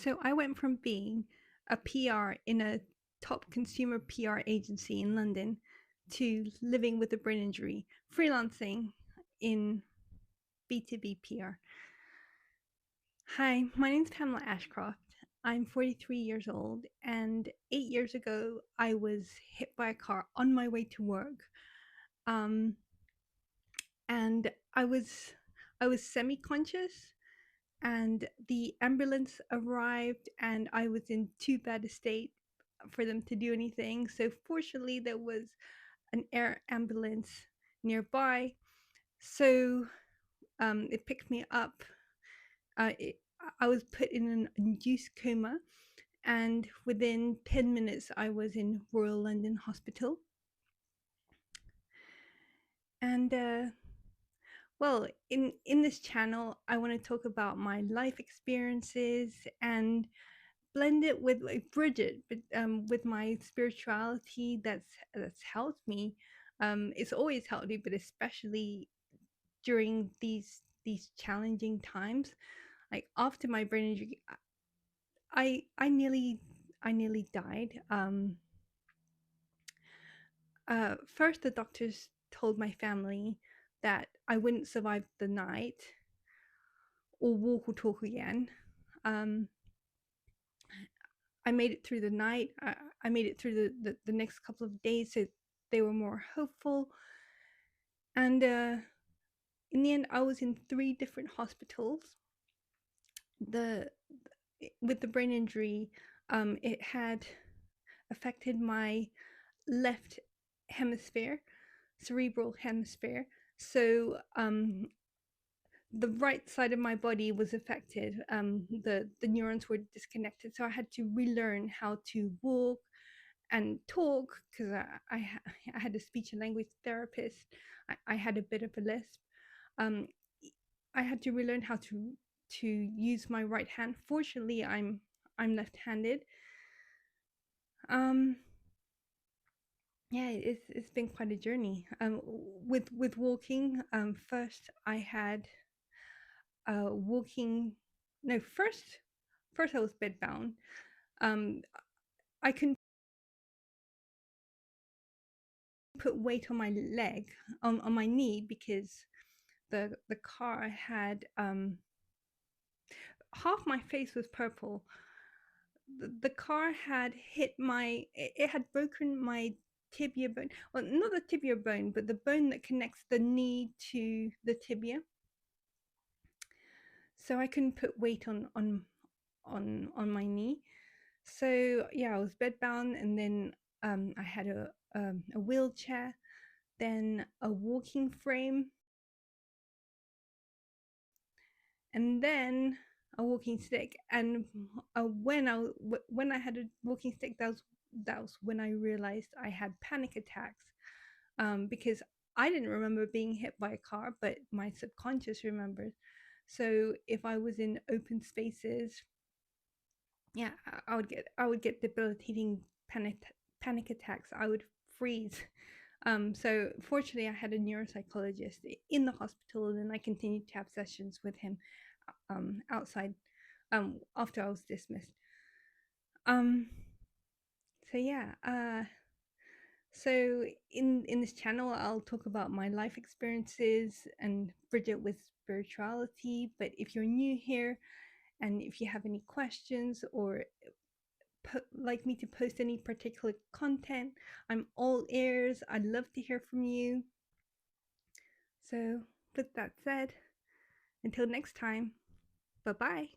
So I went from being a PR in a top consumer PR agency in London to living with a brain injury, freelancing in B2B PR. Hi, my name is Pamela Ashcroft. I'm 43 years old, and 8 years ago, I was hit by a car on my way to work. Um, and I was semi-conscious, and the ambulance arrived, and I was in too bad a state for them to do anything. So fortunately, there was an air ambulance nearby. So it picked me up. It, I was put in an induced coma, and within 10 minutes, I was in Royal London Hospital. And well, in this channel, I want to talk about my life experiences and blend it with like Bridget, but with my spirituality that's helped me. It's always helped me, but especially during these challenging times. Like after my brain injury, I nearly died. First the doctors told my family that I wouldn't survive the night or walk or talk again. Um, I made it through the night. I made it through the next couple of days, so they were more hopeful. And in the end, I was in three different hospitals. The With the brain injury, it had affected my left hemisphere, cerebral hemisphere. So the right side of my body was affected. The neurons were disconnected, so I had to relearn how to walk and talk because I had a speech and language therapist. I had a bit of a lisp. Um, I had to relearn how to use my right hand. Fortunately, I'm left-handed. Um, yeah, it's been quite a journey. With walking, first I had walking. No, first I was bedbound. Um, I couldn't put weight on my leg, on my knee, because the car had half my face was purple. The car had hit my it had broken my tibia bone. Well, not the tibia bone, but the bone that connects the knee to the tibia. So I couldn't put weight on my knee. So yeah, I was bedbound, and then I had a wheelchair, then a walking frame, and then a walking stick. And when I had a walking stick, that was when I realized I had panic attacks, because I didn't remember being hit by a car, but my subconscious remembers. So if I was in open spaces, yeah, I would get debilitating panic attacks. I would freeze. So fortunately, I had a neuropsychologist in the hospital, and then I continued to have sessions with him outside after I was dismissed. Um, so yeah, so in this channel, I'll talk about my life experiences and Bridget with spirituality. But if you're new here, and if you have any questions or like me to post any particular content, I'm all ears. I'd love to hear from you. So with that said, until next time, bye bye.